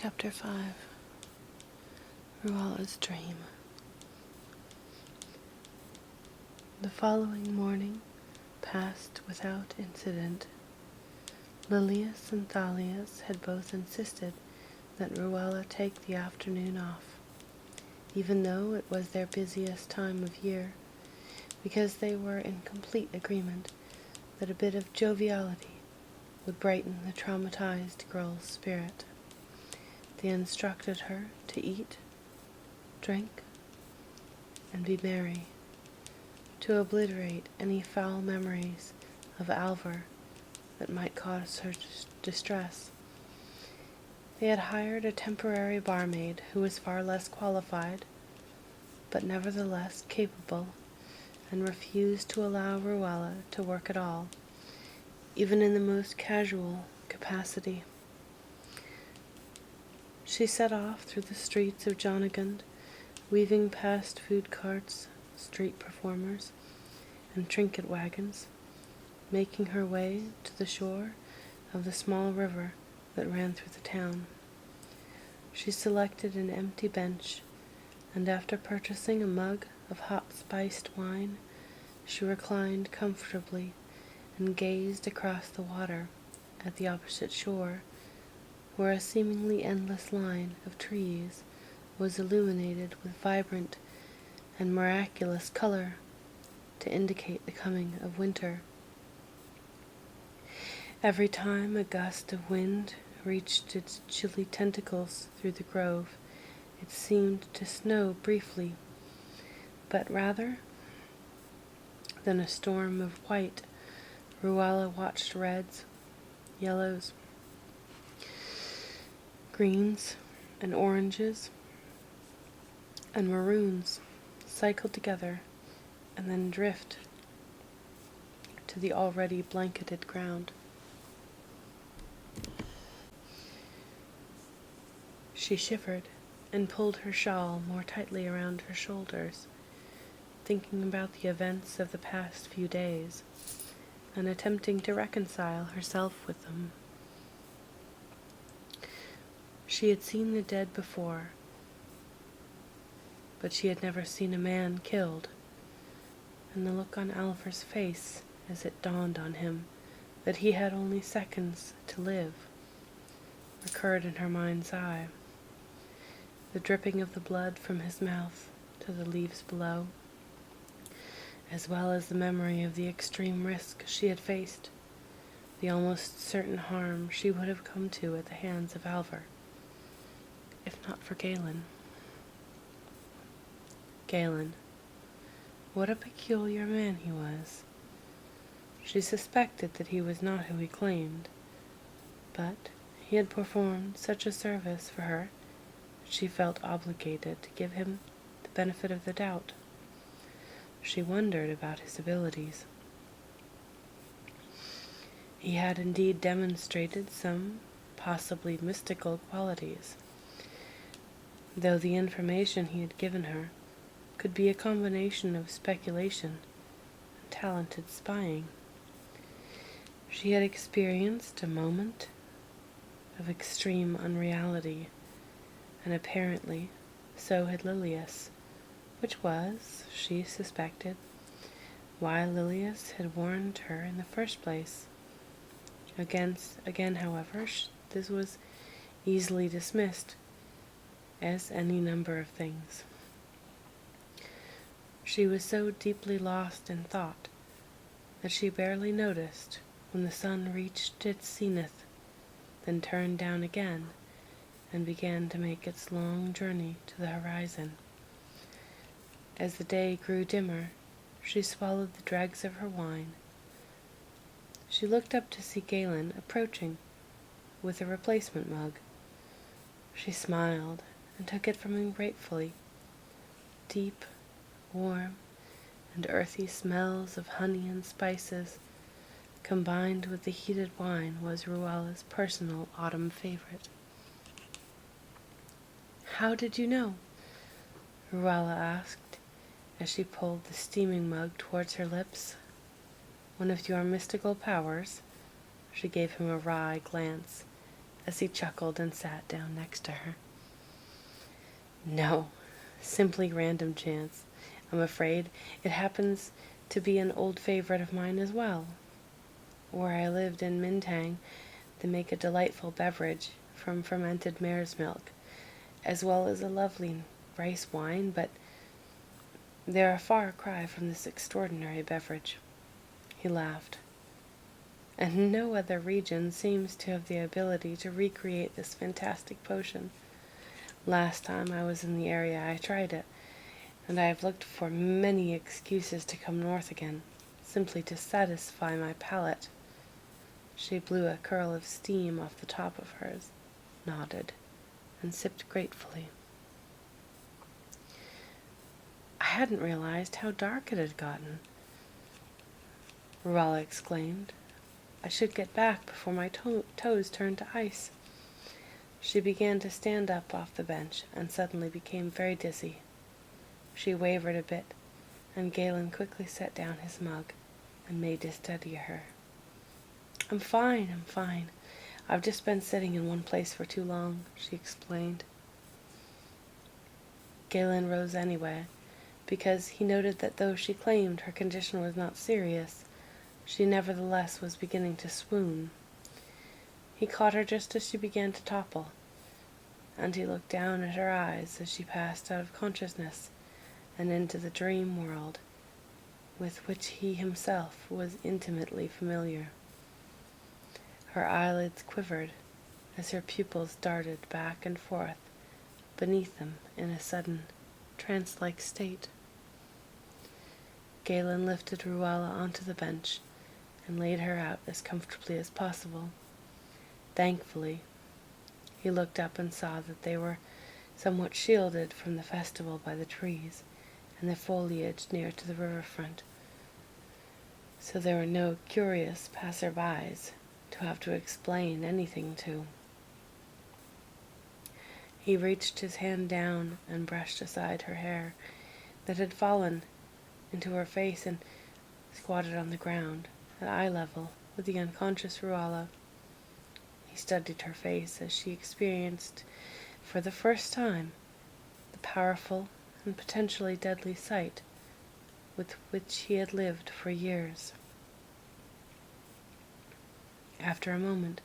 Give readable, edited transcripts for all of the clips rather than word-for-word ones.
Chapter 5. Rhouala's Dream. The following morning passed without incident. Lilias and Thalias had both insisted that Rhouala take the afternoon off, even though it was their busiest time of year, because they were in complete agreement that a bit of joviality would brighten the traumatized girl's spirit. They instructed her to eat, drink, and be merry, to obliterate any foul memories of Alvar that might cause her distress. They had hired a temporary barmaid who was far less qualified, but nevertheless capable, and refused to allow Rhouala to work at all, even in the most casual capacity. She set off through the streets of Jonagund, weaving past food carts, street performers, and trinket wagons, making her way to the shore of the small river that ran through the town. She selected an empty bench, and after purchasing a mug of hot spiced wine, she reclined comfortably and gazed across the water at the opposite shore, where a seemingly endless line of trees was illuminated with vibrant and miraculous color to indicate the coming of winter. Every time a gust of wind reached its chilly tentacles through the grove, it seemed to snow briefly, but rather than a storm of white, Rhouala watched reds, yellows, greens, and oranges, and maroons cycle together and then drift to the already blanketed ground. She shivered and pulled her shawl more tightly around her shoulders, thinking about the events of the past few days and attempting to reconcile herself with them. She had seen the dead before, but she had never seen a man killed, and the look on Alvar's face as it dawned on him that he had only seconds to live recurred in her mind's eye. The dripping of the blood from his mouth to the leaves below, as well as the memory of the extreme risk she had faced, the almost certain harm she would have come to at the hands of Alvar, if not for Galen. Galen. What a peculiar man he was. She suspected that he was not who he claimed, but he had performed such a service for her that she felt obligated to give him the benefit of the doubt. She wondered about his abilities. He had indeed demonstrated some possibly mystical qualities, though the information he had given her could be a combination of speculation and talented spying. She had experienced a moment of extreme unreality, and apparently so had Lilias, which was, she suspected, why Lilias had warned her in the first place. Again, however, this was easily dismissed, as any number of things. She was so deeply lost in thought that she barely noticed when the sun reached its zenith, then turned down again and began to make its long journey to the horizon. As the day grew dimmer, she swallowed the dregs of her wine. She looked up to see Galen approaching with a replacement mug. She smiled and took it from him gratefully. Deep, warm, and earthy smells of honey and spices, combined with the heated wine, was Rhouala's personal autumn favorite. "How did you know?" Rhouala asked, as she pulled the steaming mug towards her lips. "One of your mystical powers?" She gave him a wry glance, as he chuckled and sat down next to her. "No, simply random chance. I'm afraid it happens to be an old favorite of mine as well. Where I lived in Mintang, they make a delightful beverage from fermented mare's milk, as well as a lovely rice wine, but they're a far cry from this extraordinary beverage." He laughed. "And no other region seems to have the ability to recreate this fantastic potion. Last time I was in the area I tried it, and I have looked for many excuses to come north again, simply to satisfy my palate." She blew a curl of steam off the top of hers, nodded, and sipped gratefully. "I hadn't realized how dark it had gotten," Rhouala exclaimed. "I should get back before my toes turned to ice." She began to stand up off the bench and suddenly became very dizzy. She wavered a bit, and Galen quickly set down his mug and made to steady her. I'm fine. I've just been sitting in one place for too long," she explained. Galen rose anyway, because he noted that though she claimed her condition was not serious, she nevertheless was beginning to swoon. He caught her just as she began to topple, and he looked down at her eyes as she passed out of consciousness and into the dream world with which he himself was intimately familiar. Her eyelids quivered as her pupils darted back and forth beneath them in a sudden, trance-like state. Galen lifted Rhouala onto the bench and laid her out as comfortably as possible. Thankfully, he looked up and saw that they were somewhat shielded from the festival by the trees and the foliage near to the riverfront, so there were no curious passer-bys to have to explain anything to. He reached his hand down and brushed aside her hair that had fallen into her face and squatted on the ground at eye level with the unconscious Rhouala. He studied her face as she experienced for the first time the powerful and potentially deadly sight with which he had lived for years. After a moment,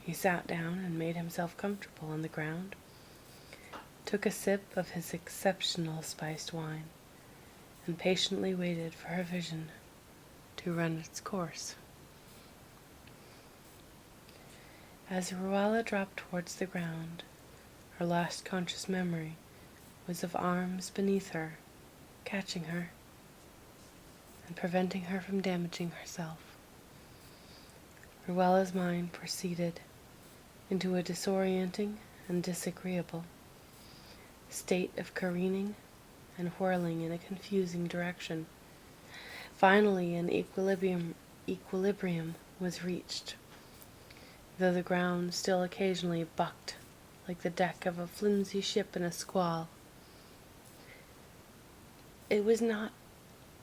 he sat down and made himself comfortable on the ground, took a sip of his exceptional spiced wine, and patiently waited for her vision to run its course. As Rhouala dropped towards the ground, her last conscious memory was of arms beneath her, catching her, and preventing her from damaging herself. Rhouala's mind proceeded into a disorienting and disagreeable state of careening and whirling in a confusing direction. Finally, an equilibrium was reached, though the ground still occasionally bucked like the deck of a flimsy ship in a squall. It was not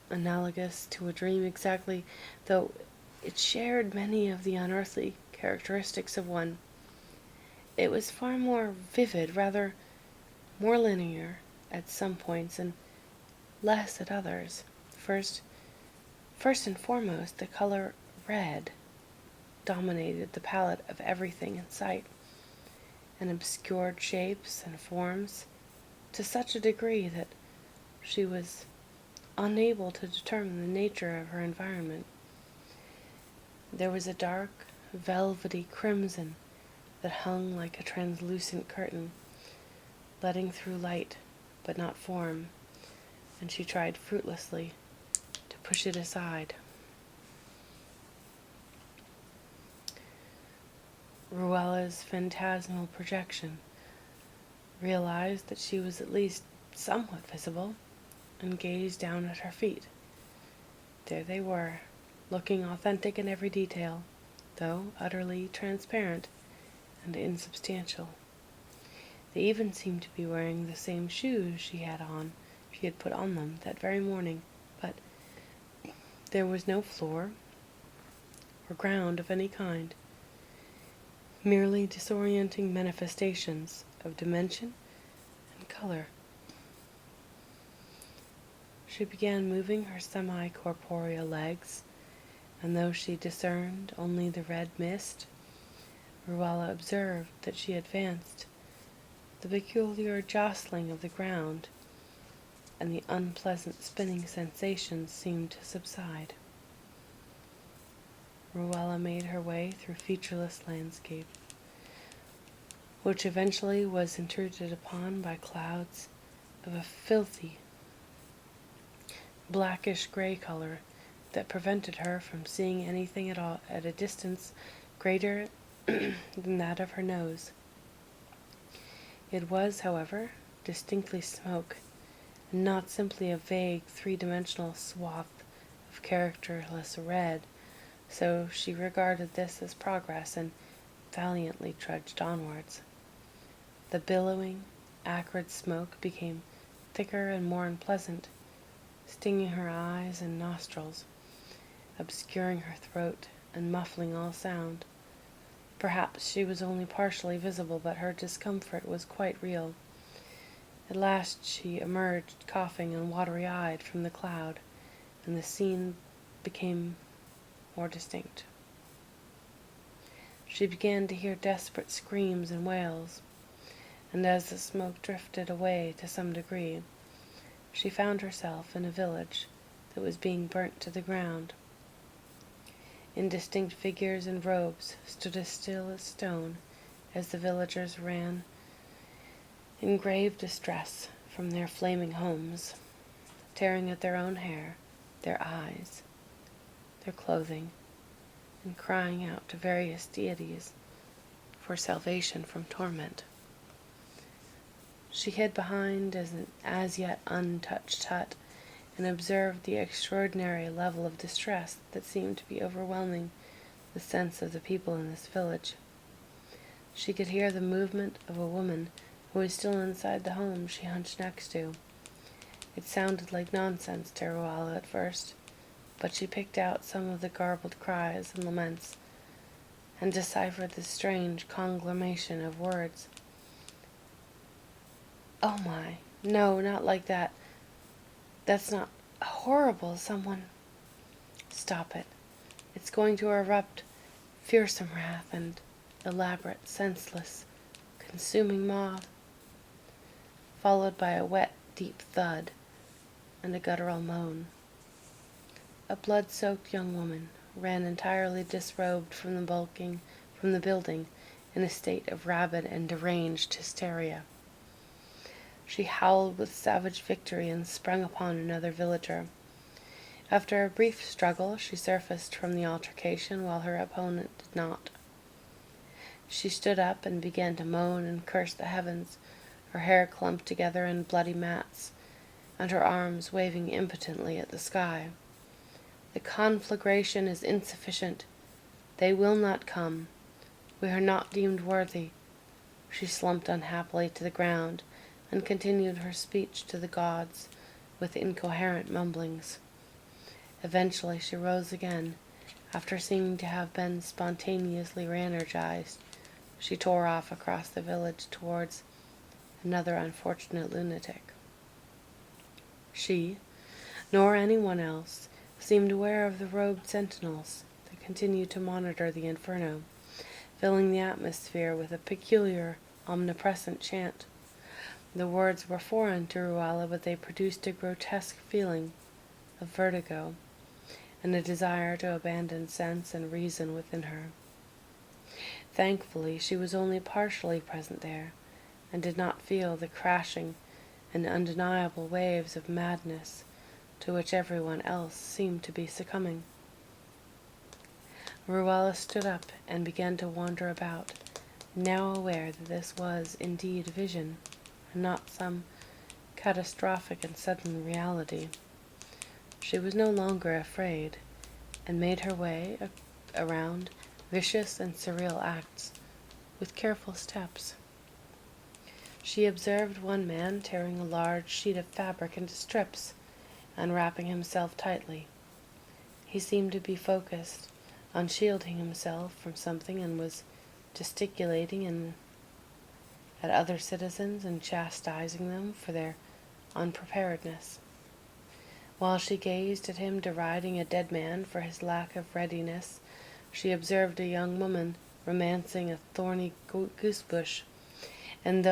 analogous to a dream exactly, though it shared many of the unearthly characteristics of one. It was far more vivid, rather more linear at some points and less at others. First and foremost, the color red dominated the palette of everything in sight, and obscured shapes and forms to such a degree that she was unable to determine the nature of her environment. There was a dark, velvety crimson that hung like a translucent curtain, letting through light but not form, and she tried fruitlessly to push it aside. Rhouala's phantasmal projection realized that she was at least somewhat visible, and gazed down at her feet. There they were, looking authentic in every detail, though utterly transparent and insubstantial. They even seemed to be wearing the same shoes she had put on them that very morning, but there was no floor or ground of any kind. merely disorienting manifestations of dimension and color. She began moving her semi-corporeal legs, and though she discerned only the red mist, Rhouala observed that she advanced. The peculiar jostling of the ground and the unpleasant spinning sensations seemed to subside. Rhouala made her way through featureless landscape, which eventually was intruded upon by clouds of a filthy, blackish gray color that prevented her from seeing anything at all at a distance greater than that of her nose. It was, however, distinctly smoke, and not simply a vague three-dimensional swath of characterless red, so she regarded this as progress and valiantly trudged onwards. The billowing, acrid smoke became thicker and more unpleasant, stinging her eyes and nostrils, obscuring her throat and muffling all sound. Perhaps she was only partially visible, but her discomfort was quite real. At last she emerged, coughing and watery-eyed, from the cloud, and the scene became more distinct. She began to hear desperate screams and wails, and as the smoke drifted away to some degree, she found herself in a village that was being burnt to the ground. Indistinct figures in robes stood as still as stone as the villagers ran in grave distress from their flaming homes, tearing at their own hair, their eyes, their clothing, and crying out to various deities for salvation from torment. She hid behind an as yet untouched hut and observed the extraordinary level of distress that seemed to be overwhelming the sense of the people in this village. She could hear the movement of a woman who was still inside the home she hunched next to. It sounded like nonsense to Rhouala at first, but she picked out some of the garbled cries and laments, and deciphered the strange conglomeration of words. "Oh my, no, not like that. That's not horrible, someone. Stop it. It's going to erupt fearsome wrath and elaborate, senseless, consuming moth," followed by a wet, deep thud and a guttural moan. A blood-soaked young woman ran entirely disrobed from the building in a state of rabid and deranged hysteria. She howled with savage victory and sprung upon another villager. After a brief struggle, she surfaced from the altercation while her opponent did not. She stood up and began to moan and curse the heavens, her hair clumped together in bloody mats, and her arms waving impotently at the sky. "The conflagration is insufficient. They will not come. We are not deemed worthy." She slumped unhappily to the ground and continued her speech to the gods with incoherent mumblings. Eventually she rose again. After seeming to have been spontaneously re-energized, she tore off across the village towards another unfortunate lunatic. She, nor anyone else, seemed aware of the robed sentinels that continued to monitor the inferno, filling the atmosphere with a peculiar, omnipresent chant. The words were foreign to Rhouala, but they produced a grotesque feeling of vertigo and a desire to abandon sense and reason within her. Thankfully, she was only partially present there, and did not feel the crashing and undeniable waves of madness to which everyone else seemed to be succumbing. Rhouala stood up and began to wander about, now aware that this was indeed vision, and not some catastrophic and sudden reality. She was no longer afraid, and made her way around vicious and surreal acts with careful steps. She observed one man tearing a large sheet of fabric into strips and wrapping himself tightly. He seemed to be focused on shielding himself from something and was gesticulating at other citizens and chastising them for their unpreparedness. While she gazed at him deriding a dead man for his lack of readiness, she observed a young woman romancing a thorny goosebush, and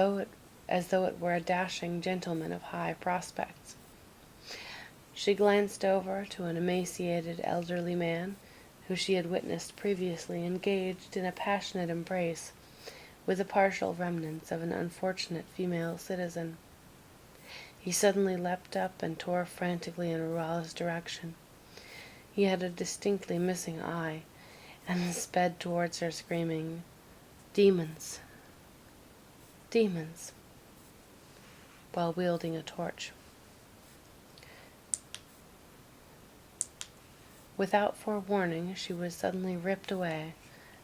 as though it were a dashing gentleman of high prospects. She glanced over to an emaciated elderly man who she had witnessed previously engaged in a passionate embrace with the partial remnants of an unfortunate female citizen. He suddenly leapt up and tore frantically in Rhouala's direction. He had a distinctly missing eye, and sped towards her screaming, "Demons! Demons!" while wielding a torch. Without forewarning, she was suddenly ripped away,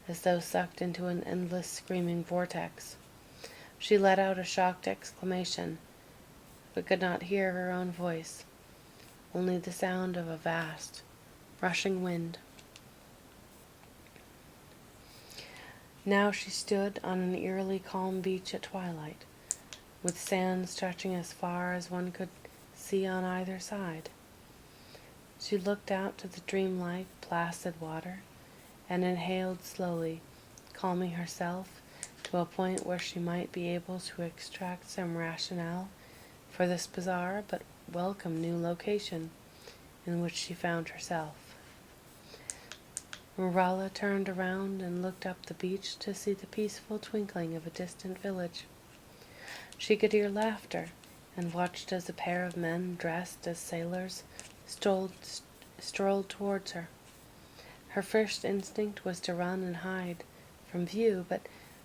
as though sucked into an endless screaming vortex. She let out a shocked exclamation, but could not hear her own voice, only the sound of a vast, rushing wind. Now she stood on an eerily calm beach at twilight, with sand stretching as far as one could see on either side. She looked out to the dreamlike, placid water, and inhaled slowly, calming herself to a point where she might be able to extract some rationale for this bizarre but welcome new location in which she found herself. Rhouala turned around and looked up the beach to see the peaceful twinkling of a distant village. She could hear laughter, and watched as a pair of men dressed as sailors strolled towards her. Her first instinct was to run and hide from view, but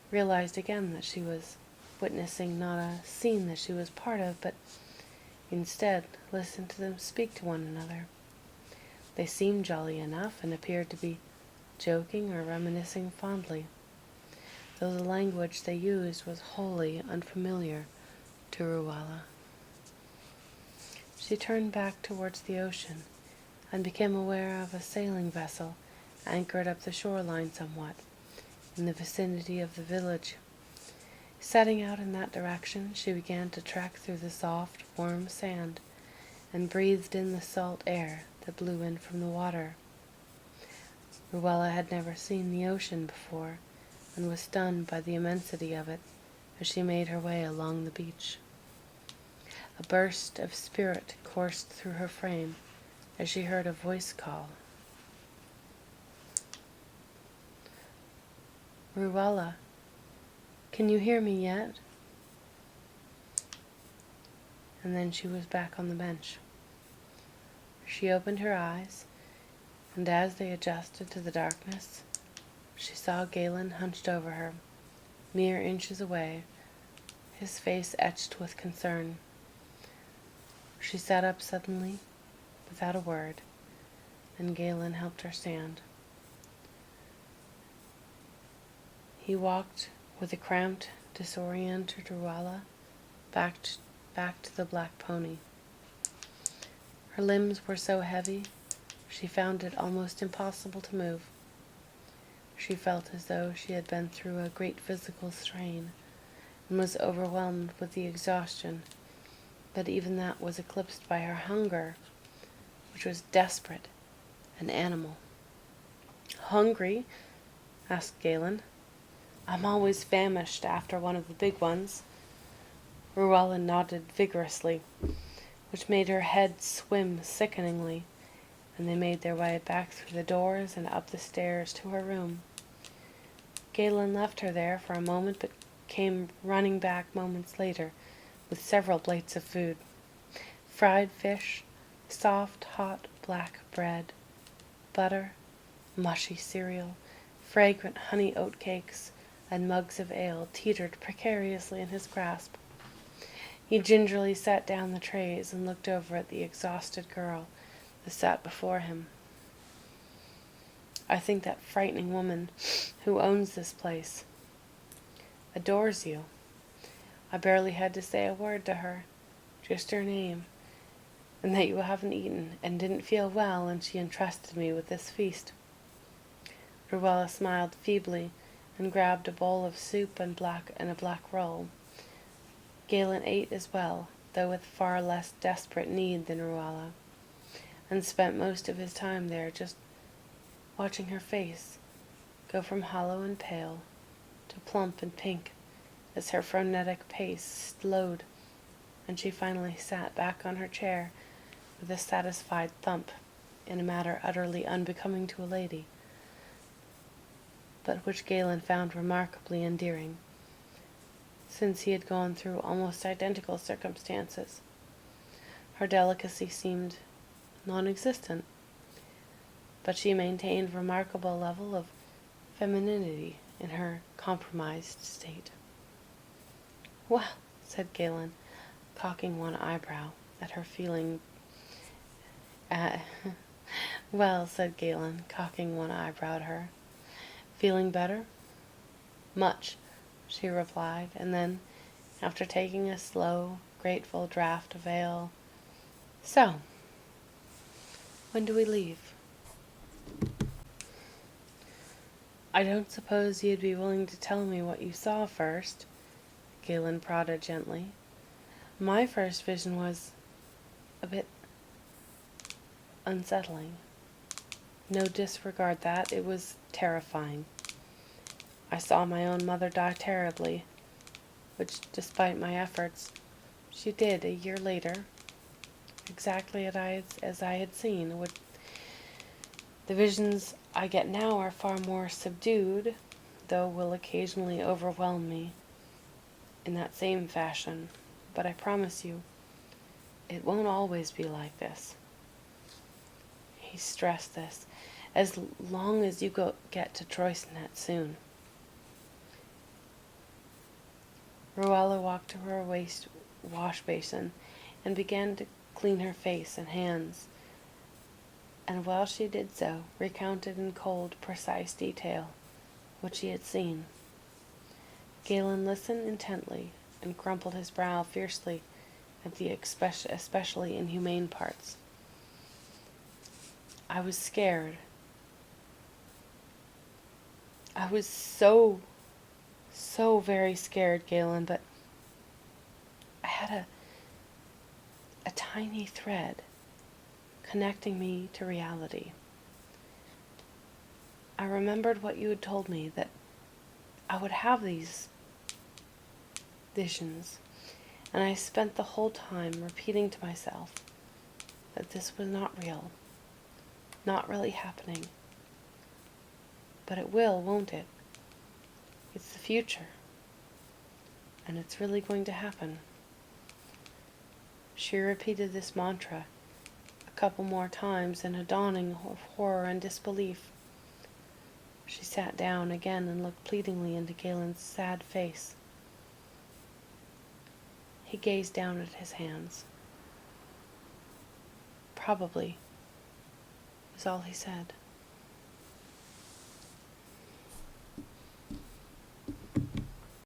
realized again that she was witnessing not a scene that she was part of, but instead listened to them speak to one another. They seemed jolly enough, and appeared to be joking or reminiscing fondly, though the language they used was wholly unfamiliar to Rhouala. She turned back towards the ocean, and became aware of a sailing vessel anchored up the shoreline somewhat, in the vicinity of the village. Setting out in that direction, she began to trek through the soft, warm sand, and breathed in the salt air that blew in from the water. Rhouala had never seen the ocean before, and was stunned by the immensity of it as she made her way along the beach. A burst of spirit coursed through her frame as she heard a voice call, "Rhouala, can you hear me yet?" And then she was back on the bench. She opened her eyes, and as they adjusted to the darkness, she saw Galen hunched over her, mere inches away, his face etched with concern. She sat up suddenly, without a word, and Galen helped her stand. He walked with a cramped, disoriented Rhouala back to the black pony. Her limbs were so heavy, she found it almost impossible to move. She felt as though she had been through a great physical strain, and was overwhelmed with the exhaustion, but even that was eclipsed by her hunger, which was desperate and animal. "Hungry?" asked Galen. "I'm always famished after one of the big ones." Rhouala nodded vigorously, which made her head swim sickeningly, and they made their way back through the doors and up the stairs to her room. Galen left her there for a moment, but came running back moments later with several plates of food: fried fish, soft, hot, black bread, butter, mushy cereal, fragrant honey oat cakes, and mugs of ale teetered precariously in his grasp. He gingerly set down the trays and looked over at the exhausted girl that sat before him. "I think that frightening woman who owns this place adores you. I barely had to say a word to her, just her name, and that you haven't eaten and didn't feel well, and she entrusted me with this feast." Rhouala smiled feebly and grabbed a bowl of soup and a black roll. Galen ate as well, though with far less desperate need than Rhouala, and spent most of his time there just watching her face go from hollow and pale to plump and pink as her frenetic pace slowed and she finally sat back on her chair with a satisfied thump in a manner utterly unbecoming to a lady, but which Galen found remarkably endearing, since he had gone through almost identical circumstances. Her delicacy seemed non-existent, but she maintained remarkable level of femininity in her compromised state. "Well," said Galen, cocking one eyebrow at her Well, said Galen, cocking one eyebrow at her. "Feeling better?" "Much," she replied, and then, after taking a slow, grateful draught of ale, "So, when do we leave?" "I don't suppose you'd be willing to tell me what you saw first," Galen prodded gently. "My first vision was a bit unsettling. No, disregard that. It was terrifying. I saw my own mother die terribly, which, despite my efforts, she did a year later, exactly as I had seen. The visions I get now are far more subdued, though will occasionally overwhelm me in that same fashion. But I promise you, it won't always be like this." He stressed this. "As long as you get to Troysonet soon." Rhouala walked to her wash basin and began to clean her face and hands, and while she did so, recounted in cold, precise detail what she had seen. Galen listened intently and crumpled his brow fiercely at the especially inhumane parts. "I was scared. I was so very scared, Galen, but I had a tiny thread connecting me to reality. I remembered what you had told me, that I would have these visions, and I spent the whole time repeating to myself that this was not real, not really happening. But it will, won't it? It's the future, and it's really going to happen." She repeated this mantra a couple more times in a dawning of horror and disbelief. She sat down again and looked pleadingly into Galen's sad face. He gazed down at his hands. "Probably," was all he said.